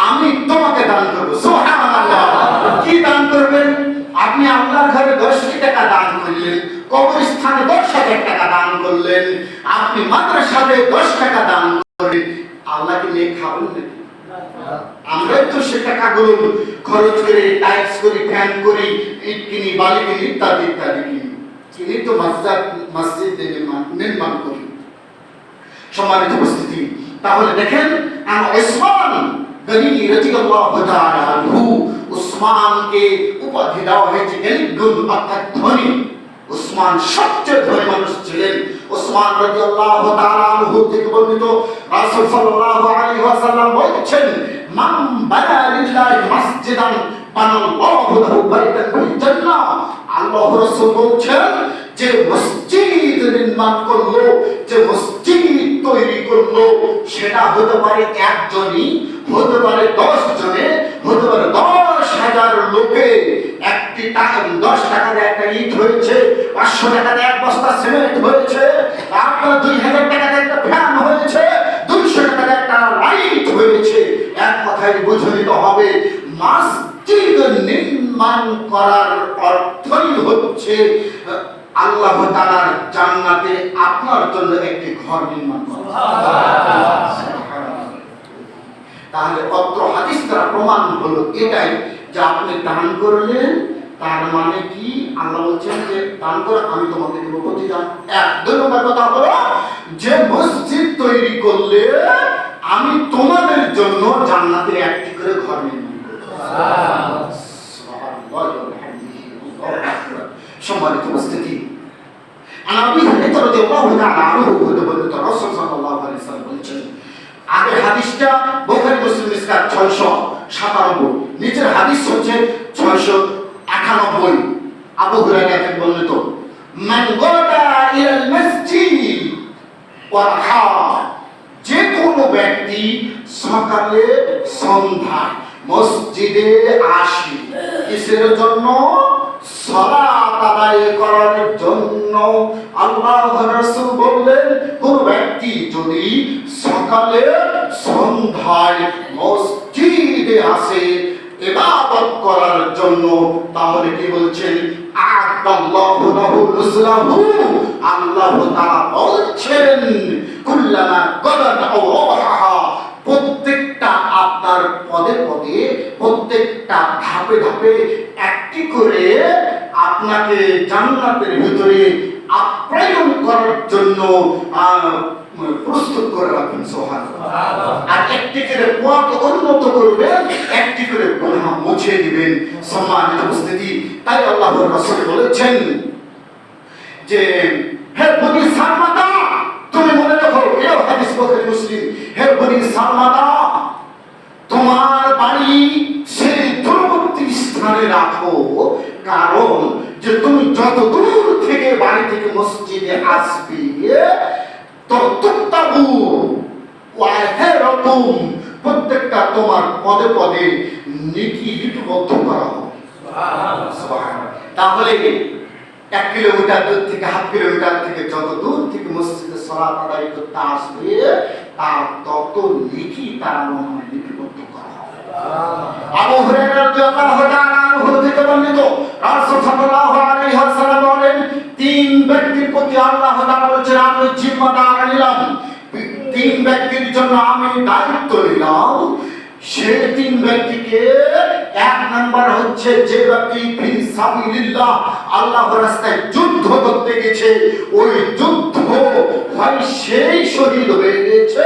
আমি তোমাকে দান করব। সুবহানাল্লাহ। কি দান করবেন? আপনি আল্লাহর ঘরে 10 টাকা দান করলেন, কবরস্থানে 10,000 টাকা দান করলেন, আপনি মাদ্রাসাতে 10 টাকা দান করলেন, আল্লাহকে নিয়ে খাবেন নাকি? আমরা তো সে টাকাগুলো খরচ করে, টাইলস করি, ফ্যান করি, ইট কিনি, বালি কিনি, ইত্যাদি ইত্যাদি কিনি তো মসজিদ নির্মাণ করি। সম্মানিত উপস্থিতি, তাহলে দেখেন ওসমান গনি রাদিয়াল্লাহু তাআলা আনহু উসমানকে উপাধি দেওয়া হয়েছে এলিগুন অর্থাৎ ধনী। উসমান সবচেয়ে ধনী মানুষ ছিলেন। উসমান রাদিয়াল্লাহু তাআলা আনহু থেকে বর্ণিত, রাসূল সাল্লাল্লাহু আলাইহি ওয়াসাল্লাম বলেছেন, মান বানা লিল্লাহি মাসজিদান বানাল্লাহু লাহু বাইতান ফিল জান্নাহ। আল্লাহর রাসূল বলেছেন, যে মসজিদ নির্মাণ করলো, যে মসজিদ তৈরি করলো, সেটা হতে পারে একজনই, হতে পারে 10 জনে, হতে পারে 10,000 লোকে। 10 টাকার একটা ইট হয়েছে, 500 টাকার এক বস্তা সিমেন্ট হয়েছে, আপনার 2000 টাকার একটা ফ্যান হয়েছে, 200 টাকার একটা লাইট হয়েছে। এক কথায় বুঝে নিতে হবে, মসজিদ নির্মাণ করার অর্থই হচ্ছে আল্লাহ তাআলার জান্নাতে আপনার জন্য একটি ঘর নির্মাণ করা। তাহলে অত্র হাদিস দ্বারা প্রমাণ হলো এটাই যে আপনি দান করলেন, তার মানে কি আল্লাহ বলছেন যে দান করে আমি তোমাকে দেব প্রতিদান। 2 নম্বর কথা হলো যে মসজিদ তৈরি করলে আমি তোমাদের জন্য জান্নাতে একটি করে ঘর নির্মাণ করব। সম্মানিত উপস্থিতি, আবু হুরায়রা রাদিয়াল্লাহু তাআলা আনহু হতে বর্ণিত, রাসূল সাল্লাল্লাহু আলাইহি ওয়াসাল্লাম বলেছেন, আগের হাদিসটা বুখারী মুসলিম মিসকাত 697, নিচের হাদিস হচ্ছে 698। আবু হুরায়রা থেকে বর্ণিত, মান গাদা ইলাল মসজিদ ওয়া রাহা, যে কোনো ব্যক্তি সকালে সন্ধ্যায় মসজিদে আসে কিসের জন্য? সালাত আদায় করার জন্য। আল্লাহর রাসূল বললেন, কোন ব্যক্তি যদি সকালে সন্ধ্যায় মসজিদে আসে ইবাদত করার জন্য, তাহলে কি বলছেন? আ'তাল্লাহু লাহু নুসরাহু, আল্লাহ তাআলা বলছেন, কুল্লামা গাদাত আও রাহা, প্রত্যেকটা আপনার পদে পদে, প্রত্যেকটা ধাপে ধাপে একটি করে আপনাকে জান্নাতের ভিতরে আপ্যায়ন করার জন্য প্রস্তুত করে রাখবেন। সুবহানাল্লাহ। আর একটি করে পথ উন্নত করবেন, একটি করে গুনাহ মুছে দিবেন। সম্মানিত উপস্থিতি, তাই আল্লাহর রাসূল বলেছেন যে হে বনি সালমাতা, তুমি মনে রাখো, এই হাদিস বুখারী মুসলিম, হে বনি সালমাতা, তোমার বাড়ি সেই দূরবর্তী স্থানে রাখো, কারণ যে তুমি যত দূর থেকে বাড়ি থেকে মসজিদে আসবে ততটাবু ওয়াহিরাতুম, প্রত্যেকটা তোমার পদে পদে নেকি লিপিবদ্ধ করা হবে। সুবহানাল্লাহ। তাহলে 1 কিলোমিটার দূর থেকে, 1/2 কিলোমিটার থেকে যত দূর থেকে মসজিদে সালাত আদায় করতে আসবে, তার তত নেকি তার নামে লিপিবদ্ধ করা হবে। আবু হুরায়রা রাদিয়াল্লাহু তাআলা আনহু থেকে বর্ণিত, রাসূল সাল্লাল্লাহু আলাইহি ওয়াসাল্লাম বলেন, 3 ব্যক্তির প্রতি আল্লাহ তাআলা বলেছেন, আমি জিম্মাদার নিলাম, 3 ব্যক্তির জন্য আমি দায়িত্ব নিলাম। সেই 3 ব্যক্তিকে, 1 নাম্বার হচ্ছে যে ব্যক্তি ফি সাবিলিল্লাহ, আল্লাহর রাস্তায় যুদ্ধ করতে গেছে, ওই যুদ্ধ হয় সেই শহীদ হয়ে গেছে,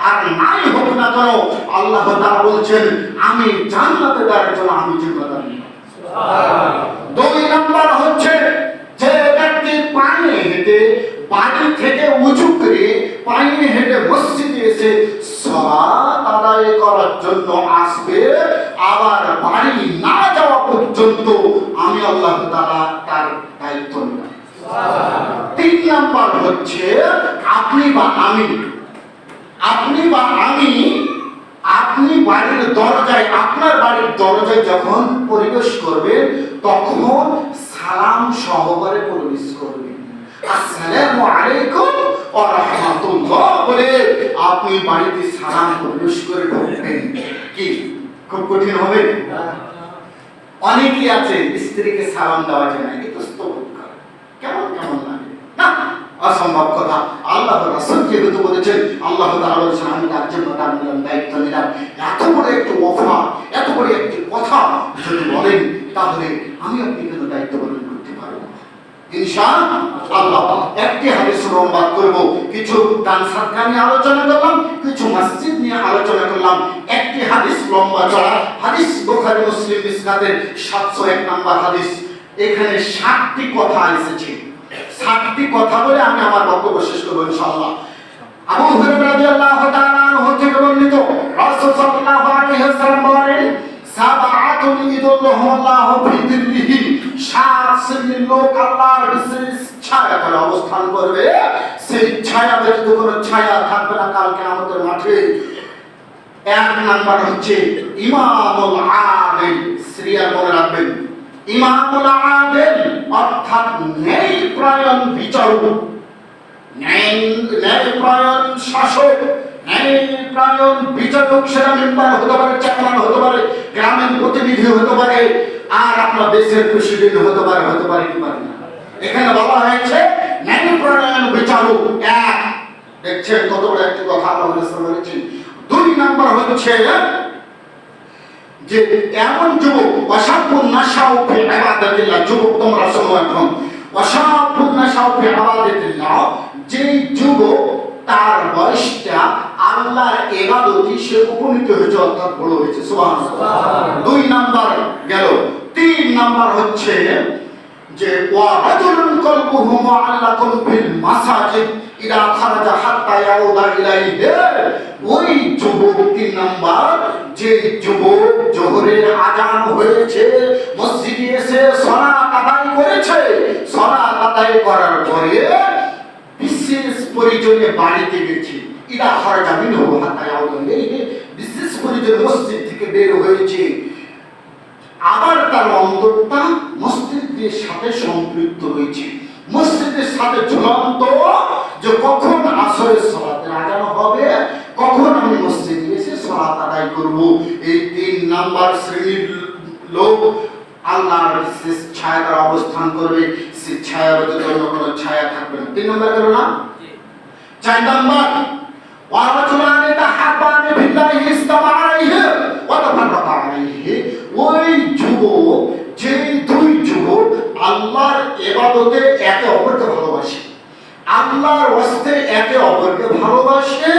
আর নাই হোক না কেন আল্লাহ তাআলা বলছেন আমি জান্নাতে দেওয়ার জন্য আমি জিম্মাদার নিলাম। সুবহানাল্লাহ। 2 নাম্বার হচ্ছে যে ব্যক্তি পায়ে হেঁটে বাড়ি থেকে উঁচু করে পায়ে হেঁটে মসজিদে এসে সালাত আদায় করার জন্য আসবে, আবার বাড়ি না যাওয়া পর্যন্ত আমি আল্লাহ তাআলা তার দায়িত্ব নিলাম। সুবহানাল্লাহ। 3 নাম্বার হচ্ছে আপনি বা আমি, আপনি বাড়ির দরজায়, আপনার বাড়ির দরজায় যখন প্রবেশ করবেন তখন সালাম সহকারে প্রবেশ করবেন, আসসালামু আলাইকুম ওয়া রাহমাতুল্লাহ বলে আপনি বাড়িতে সালাম প্রবেশ করে ঢুকবেন। কি খুব কঠিন হবে? অনেকেই আছে স্ত্রীকে সালাম দেওয়া যায় না, কিন্তু কেমন কেমন লাগে না, অসম্ভব কথা। আল্লাহ রাসূল যেহেতু বলেছেন, আল্লাহ তাআলা বলেছেন আমি তার জন্য তার নিলাম, দায়িত্ব নিলাম। এত বড় একটি ওয়াফা, এত বড় একটি কথা যদি বলেন, তাহলে আমি আপনি কেন দায়িত্ব পালন করতে পারবো না? ইনশাআল্লাহ একটি হাদিস অনুবাদ করব, কিছু দান সাদকা নিয়ে আলোচনা করলাম, কিছু মসজিদ নিয়ে আলোচনা করলাম। একটি হাদিস লম্বা চড়া হাদিস, বুখারী মুসলিম মিসকাতের 701 নম্বর হাদিস। এখানে 7টি কথা এসেছে। 7টি কথা বলে আমি আমার বক্তব্য শেষ করব ইনশাআল্লাহ। আবু হুরায়রা রাদিয়াল্লাহু তাআলা আনহু থেকে বর্ণিত, রাসূল সাল্লাল্লাহু আলাইহি ওয়াসাল্লাম বলেন, সাবআতুন ইদুল্লাহু ফি যিল্লিহি, 7 শ্রেণীর লোক আল্লাহর বিশেষ ছায়া তলে অবস্থান করবে। সেই ছায়া ব্যতীত কোনো ছায়া থাকবে না কাল কিয়ামতের মাঠে। 1 নাম্বার হচ্ছে ইমামুল আদিল। সিরিয়াল মনে রাখবেন, ইমামুল আদিল অর্থাৎ ন্যায়পরায়ণ বিচারক, ন্যায়পরায়ণ শাসক, ন্যায়পরায়ণ বিচারক। সেটা মেম্বার হতে পারে, চেয়ারম্যান হতে পারে, গ্রামের প্রতিনিধি হতে পারে, আর আপনার দেশের প্রেসিডেন্ট হতে পারে কি পারে না। এখানে বলা হয়েছে ন্যায়পরায়ণ বিচারক। এক, দেখছেন কত বড় একটি কথা আল্লাহ বলেছেন। 2 নাম্বার হচ্ছে যে এমন যুবক, ওয়াশাবুন নাশাউ ফি ইবাদাতিল্লাহ, যুবক তোমরা শোনো এখন, ওয়াশাবুন নাশাউ ফি ইবাদাতিল্লাহ, যে যুবক তার বয়সটা আল্লাহর ইবাদতে সে উপনীত হয়েছে, অর্থাৎ বড় হয়েছে। সুবহানাল্লাহ। 2 নাম্বার গেল। 3 নাম্বার হচ্ছে যে ওয়া রাজুলুন কলবুহু মুআল্লাকুন ফিল মাসাজিদ ইদা খারাজা হাত্তা ইয়াউদা ইলাইহি, ওই যুবক। 3 নাম্বার, যে যুবক জোহরের আজান হয়েছে, মসজিদে এসে সালাত আদায় করেছে, সালাত আদায় করার পরে বিশেষ প্রয়োজনে বাড়িতে গেছে, ইদা খারাজা মিনহু হাত্তা ইয়াউদা ইলাইহি, বিশেষ প্রয়োজনে মসজিদ থেকে বের হয়েছে, আবার তার অন্তরটা মসজিদের সাথে সম্পৃক্ত হয়েছে, মসজিদের সাথে ঝুলন্ত, যে কখন আসরের সালাতের আজান হবে, কখন আমি মসজিদে এসে সালাত আদায় করব। এই 3 নাম্বার শ্রেণীর লোক আল্লাহর বিশেষ ছায়ায় অবস্থান করবে। সেই ছায়ার জন্য কোনো ছায়া থাকবে না। 3 নাম্বার গেল না? 4 নাম্বার, ওয়ারাজুলানি তাহাব্বানি বিল্লাহি ইসতামা আলাইহি ওয়া তাফাররাকা আলাইহি, ওই যুবক, যে 2 যুবক আল্লাহর ইবাদতে একে অপরকে ভালোবাসে, আল্লাহর ওয়াস্তে একে অপরকে ভালোবাসে,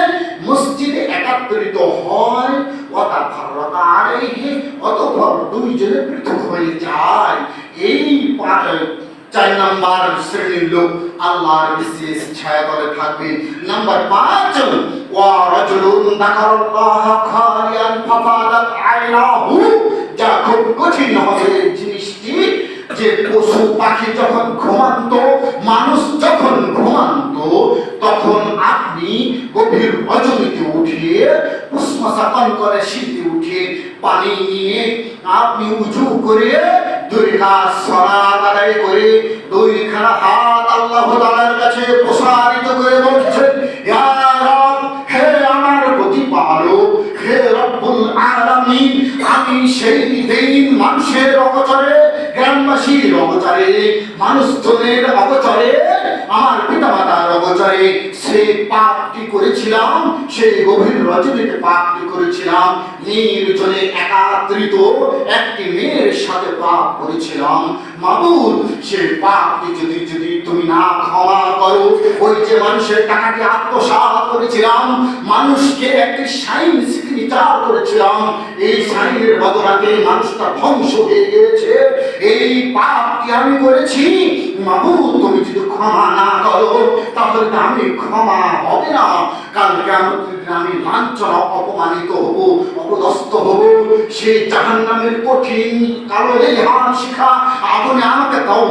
মসজিদে একত্রিত হয়, ওয়া তাফাররাকা আলাইহি, অতঃপর 2 জনে পৃথক হয়ে যায়। এই 4 নাম্বার শ্রেণীর লোক আল্লাহর বিশেষ ছায়াতলে থাকবে। নাম্বার 5, ওয়া রাজুলুন যাকারাল্লাহা খালিয়ান ফাফাদাত আইনাহু, যা খুব কঠিন হবে জিনিসটি, যে পশু পাখি যখন ঘুমান্ত, মানুষ যখন ঘুমান্ত, তখন আপনি গভীর রজনীতে উঠিয়ে পুষ্পসাপন করে শীতে উঠে পানি নিয়ে আপনি উজু করে 2 রাকাত সালাত আদায় করে 2 খানা হাত আল্লাহ তাআলার কাছে প্রসারিত করে বলছেন, ইয়া রব, হে আমার প্রতিপালক, হে রব্বুল আলামিন, আমি সেই দিন মানুষের অগোচরে, গ্রামবাসীর অগোচরে, মানুষজনের অগোচরে, আমার পিতামাতার অগোচরে সেই পাপটি করেছিলাম, সেই গভীর রজনীতে পাপটি করেছিলাম, নির্জনে একাত্রিত একটি মেয়ের সাথে পাপ করেছিলাম। মাবুদ, সেই পাপটি যদি তুমি না ক্ষমা করো, ওই যে মানুষের টাকাটি আত্মসাৎ করেছিলাম, মানুষকে একটি সাইন সিগনেচার করেছিলাম, এই সাইনের বদলাতে মানুষটা ধ্বংস হয়ে গিয়েছে, এই পাপটি আমি করেছি। মাবুদ, তুমি যদি ক্ষমা না করো, তাহলে আমি ক্ষমা হবে না। কাল কিয়ামতের দিনে আমি লাঞ্ছনা, অপমানিত হব, অপদস্থ হব। সেই জাহান্নামের কঠিন কালো রেহান শিখা আগুনে আমাকে দাও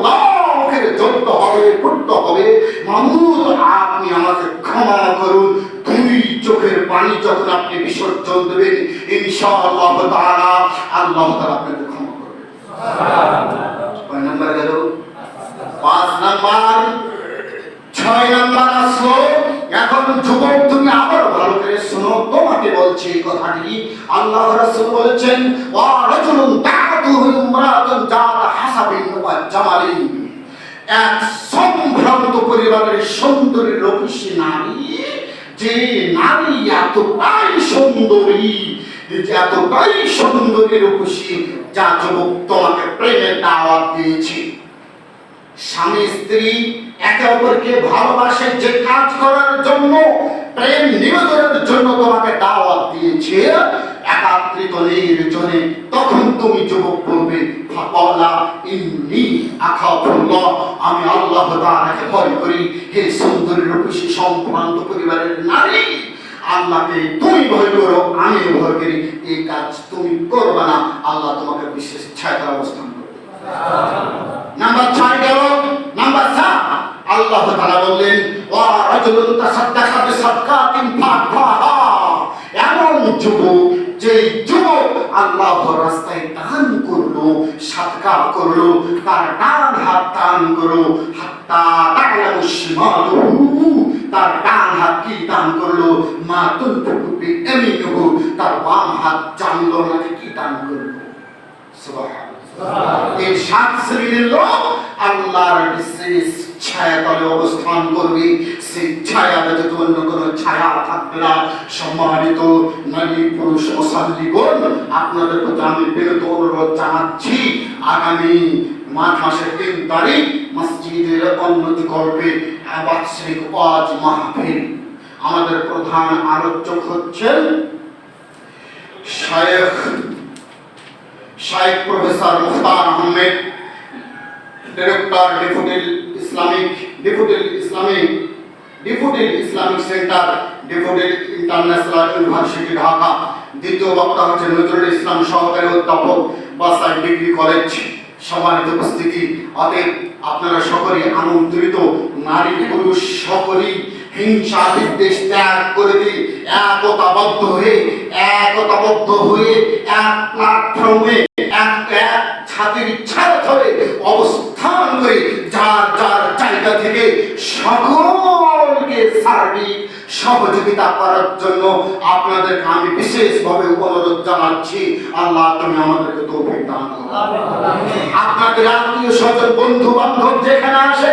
করে জ্বলতে হবে, পড়তে হবে। মাবুদ, আপনি আমাকে ক্ষমা করুন। 2 চোখের পানি যখন আপনি বিসর্জন দেবেন, ইনশাআল্লাহ তাআলা আল্লাহ তাআলা আপনাকে ক্ষমা করবেন। কয় নাম্বার গেল? 5 নাম্বার। 6 নাম্বার আসলো। এখন যুবক, তুমি আবার ভালো করে শোনো, তোমাকে বলছি এই কথাটি। আল্লাহ রাসূল বলেছেন, ওয়া রাজুলুন তা'তুহু ইমরাতুন জাত হাসাবিন ওয়া জামালিন, এক সম্ভ্রান্ত পরিবারের সুন্দরী রূপসী নারী, যে নারী এতটাই সুন্দরী, এতটাই সুন্দরী রূপসী, যা যুবক তোমাকে প্রেমের দাওয়াত দিয়েছি। স্বামী স্ত্রী একে অপরকে ভালোবাসে, যে কাজ করার জন্য, প্রেম নিবেদনের জন্য তোমাকে আখাফুল্লাহ, আমি আল্লাহ তাআলাকে ভয় করি। হে সুন্দরী রূপসী সম্ভ্রান্ত পরিবারের নারী, আল্লাহকে তুমি ভয় করো, আমি ভয় করি। এই কাজ তুমি করবে না, আল্লাহ তোমাকে বিশেষ ছায়াতলে অবস্থান করবে। নাম্বার 6 গেল। নাম্বার 7 আল্লাহ তাআলা বললেন ওয়া রাজুলুন তাসাদ্দাকা বিসাদকাতিন ফাতফাহা, এমন যুবক, যে যুবক আল্লাহর রাস্তায় দান করলো, সাদকা করলো, তার ডান হাত দান করলো, হাত্তা তা'লামু শিমালুহু, তার ডান হাত কি দান করলো, মা তুনফিকু বিয়ামিনিহু, তার বাম হাত জানলো না যে কি দান করলো। সুবহানাল্লাহ। এই 7 শ্রেণীর লোক আল্লাহর বিশেষ ছায়াতলে অবস্থান করবে। সেই ছায়া ব্যতীত অন্য কোনো ছায়া থাকবে না। সম্মানিত নারী পুরুষ মুসল্লিগণ, আপনাদের প্রতি আমি বিনীত অনুরোধ জানাচ্ছি, আগামী মার্চ মাসের 3 তারিখ মসজিদের উন্নতি কল্পে বাৎসরিক ওয়াজ মাহফিল। আমাদের প্রধান আলোচক হচ্ছেন Shaikh professor Mukhtar Ahmed, director Daffodil Islamic centre, Daffodil international university Dhaka. দ্বিতীয় বক্তা হচ্ছেন নজরুল ইসলাম, সহকারী অধ্যাপক, বাসাই ডিগ্রি কলেজ। সম্মানিত উপস্থিতি, অতএব আপনারা সকলেই আমন্ত্রিত। নারী পুরুষ সকলেই হিংসা বিদ্বেষ ত্যাগ করে দিয়ে একতাবদ্ধ হয়ে এক প্ল্যাটফর্মে এক ছাতির ছায়া ধরে অবস্থান করে যার যার জায়গা থেকে সকলকে সার্বিক সহযোগিতা করার জন্য আপনাদেরকে আমি বিশেষভাবে অনুরোধ জানাচ্ছি। আল্লাহ তুমি আমাদেরকে তৌফিক দান করো। আপনাদের আত্মীয় স্বজন বন্ধু বান্ধব যেখানে আসে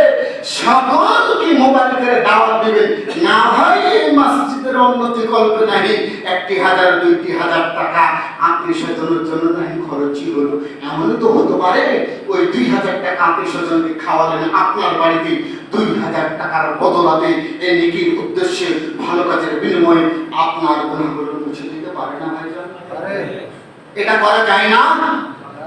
সকলকে মোবাইল করে দাওয়াত দিবেন। না হয় মসজিদের উন্নতি কল্পে নাহি 1,000 2,000 টাকা আত্মীয় স্বজনের জন্য নাহি খরচই হলো। এমনই তো হতে পারে ওই 2,000 টাকা আত্মীয় স্বজনকে খাওয়ালেন, আপনার বাড়িতে 2,000 টাকার বদলাতে এই নেকির উদ্দেশ্যে ভালো কাজের বিনিময়ে আপনার গুনাহগুলো মুছে দিতে পারে না ভাইজান? এটা করা যায় না?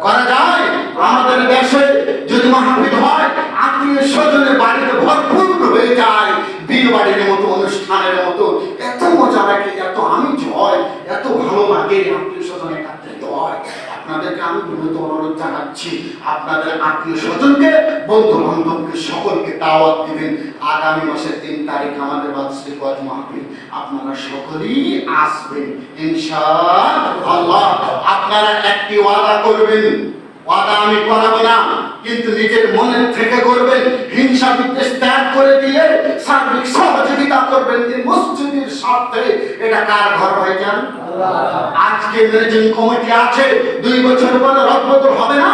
করা যায়। আমাদের দেশে যদি মাহফিল হয়, আত্মীয় স্বজনের বাড়িতে ভরপুর হয়ে যায়, বিয়ে বাড়ির মতো অনুষ্ঠানের মতো, এত মজা লাগে, এত আমেজ হয়, এত ভালো লাগে, আত্মীয় স্বজন একত্রিত হয়। আপনাদেরকে আমি বিনীত অনুরোধ জানাচ্ছি, আপনাদের আত্মীয় স্বজনকে বন্ধু বান্ধবকে সকলকে দাওয়াত দিবেন। আগামী মাসের 3 তারিখ আমাদের বাৎসরিক ওয়াজ মাহফিল, আপনারা সকলেই আসবেন ইনশাআল্লাহ। আপনারা একটি ওয়াদা করবেন, ওয়াদা আমি করাবো না, কিন্তু নিজের মনের থেকে করবেন। হিংসা বিদ্বেষ ত্যাগ করে দিয়ে সার্বিক সহযোগিতা করবেন এই মসজিদের স্বার্থে। এটা কার ঘর ভাইজান? আজকে ম্যানেজিং কমিটি আছে, 2 বছর পরে রদবদল হবে না?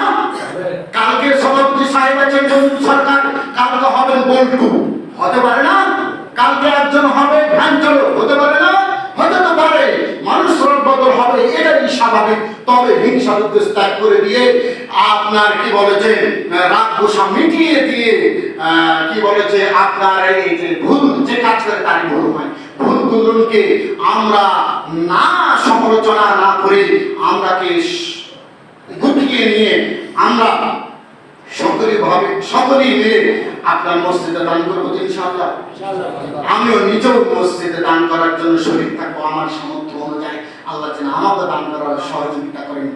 কালকে সভাপতি সাহেব আছেন সরকার, কালকে হবেন বল্টু, হতে পারে না? কালকে একজন হবে ভ্যাঞ্চল, হতে পারে না? হতে তো পারে। মানুষ রদবদল হবে, এটাই স্বাভাবিক। তবে হিংসা বিদ্বেষ ত্যাগ করে দিয়ে আপনার কি বলেছে রাগ গোসা মিটিয়ে দিয়ে কি বলেছে আপনার এই যে ভুল যে কাজ করে তারই ভুল হয়, ভুলগুলোকে আমরা না সমালোচনা না করে আমরাকে গুটিয়ে নিয়ে আমরা সকলেই মিলে আপনার মসজিদে দান করবো ইনশাআল্লাহ। আমিও নিজেও মসজিদে দান করার জন্য শরীর থাকবো আমার সামর্থ্য অনুযায়ী। আল্লাহ যেন আমাকে দান করার সহযোগিতা করেন।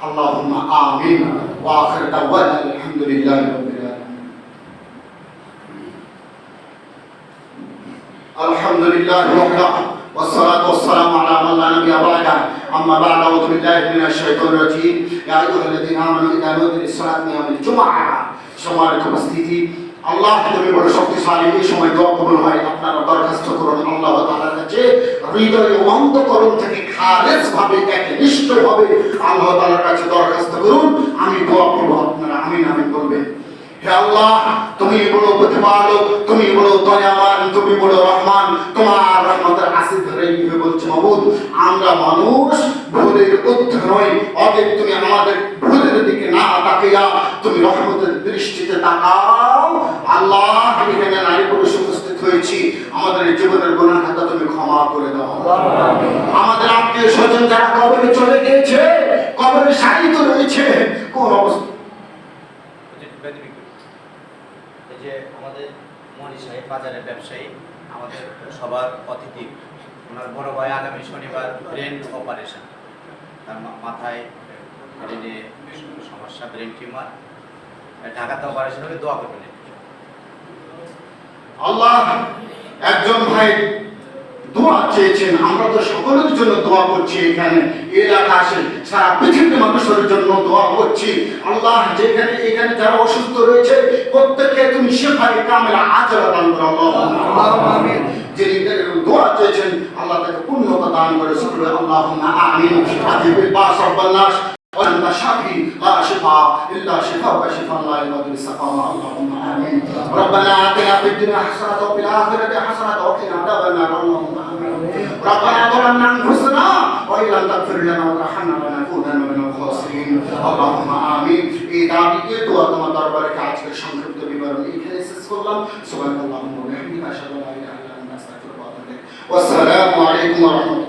আল্লাহুম্মা আমিন। ওয়া আখিরু দাওয়ানা আলহামদুলিল্লাহি রাব্বিল আলামিন। আলহামদুলিল্লাহি ওয়াহদাহু والصلاة والسلام على من لا نبي بعده. أما بعد أعوذ بالله من الشيطان الرجيم. يا أيها الذين آمنوا إذا نودي للصلاة من يوم الجمعة. সম্মানিত উপস্থিতি, আল্লাহ তুমি বড় শক্তিশালী। এই সময় দোয়া কবুল হয়, আপনারা দরখাস্ত করুন আল্লাহ তাআলার কাছে হৃদয় অন্তঃকরণ থেকে খালেস ভাবে একনিষ্ঠভাবে আল্লাহ তাআলার কাছে দরখাস্ত করুন। আমি দোয়া করব, আপনারা আমিন আমিন বলবেন। হে আল্লাহ, তুমি বড় প্রতিপালক, তুমি বড় দয়াবান, তুমি বড় রহমান, তোমার রহমতের আসিফ ধরেই বলছি মাবুদ, আমরা মানুষ ভুলের ঊর্ধ্বে নই, অতএব তুমি আমাদের ভুলের দিকে না তাকিয়া তুমি রহমতের দৃষ্টিতে তাকাও। আল্লাহ, এখানে নারী পুরুষ উপস্থিত হয়েছি, আমাদের জীবনের গুনাহ খাতা তুমি ক্ষমা করে দাও। আমাদের আত্মীয় স্বজন যারা কবরে চলে গিয়েছে, কবরে শায়িত রয়েছে, কোন অবস্থা যে আমাদের মনি সাহেব বাজারের ব্যবসায়ী, আমাদের সবার অতিথি, ওনার বড় ভাই আগামী শনিবার ব্রেন অপারেশন, তার মাথায় ব্রেনে সমস্যা, ব্রেন টিউমার, ঢাকাতে অপারেশন হবে, দোয়া করবেন। আল্লাহ একজন ভাই দোয়া চেয়েছেন, আমরা তো সকলের জন্য দোয়া করছি, এখানে এলাকায় সারা পৃথিবীর মানুষের জন্য দোয়া করছি। আল্লাহ যেখানে এখানে যারা অসুস্থ রয়েছে প্রত্যেককে তুমি শেফায়ে কামিলা আজরা দান করো আল্লাহুম্মা আমিন। যিনি দোয়া চেয়েছেন আল্লাহ তাকে পূর্ণতা দান করে, সকলে আল্লাহুম্মা আমিন। আজিবিল বাস রাব্বান নাস وأنت شافي لا شفاء إلا شفاءك شفاء لا يغادر سقما اللهم آمين. ربنا آتنا في الدنيا حسنة وفي الآخرة حسنة وقنا عذاب النار اللهم آمين. ربنا ظلمنا أنفسنا وإن لم تغفر لنا وترحمنا لنكونن من الخاسرين اللهم آمين. إذا بقيت وأتم دربارك আজকের সংক্ষিপ্ত বিবরণ এখানে শেষ করলাম। সুবহানাল্লাহি ওয়া বিহামদিহি আশহাদু আল্লা ইলাহা ইল্লা আনতা আস্তাগফিরুকা ওয়া আতুবু ইলাইক। ওয়াসসালামু আলাইকুম ওয়া রাহমাতুল্লাহ।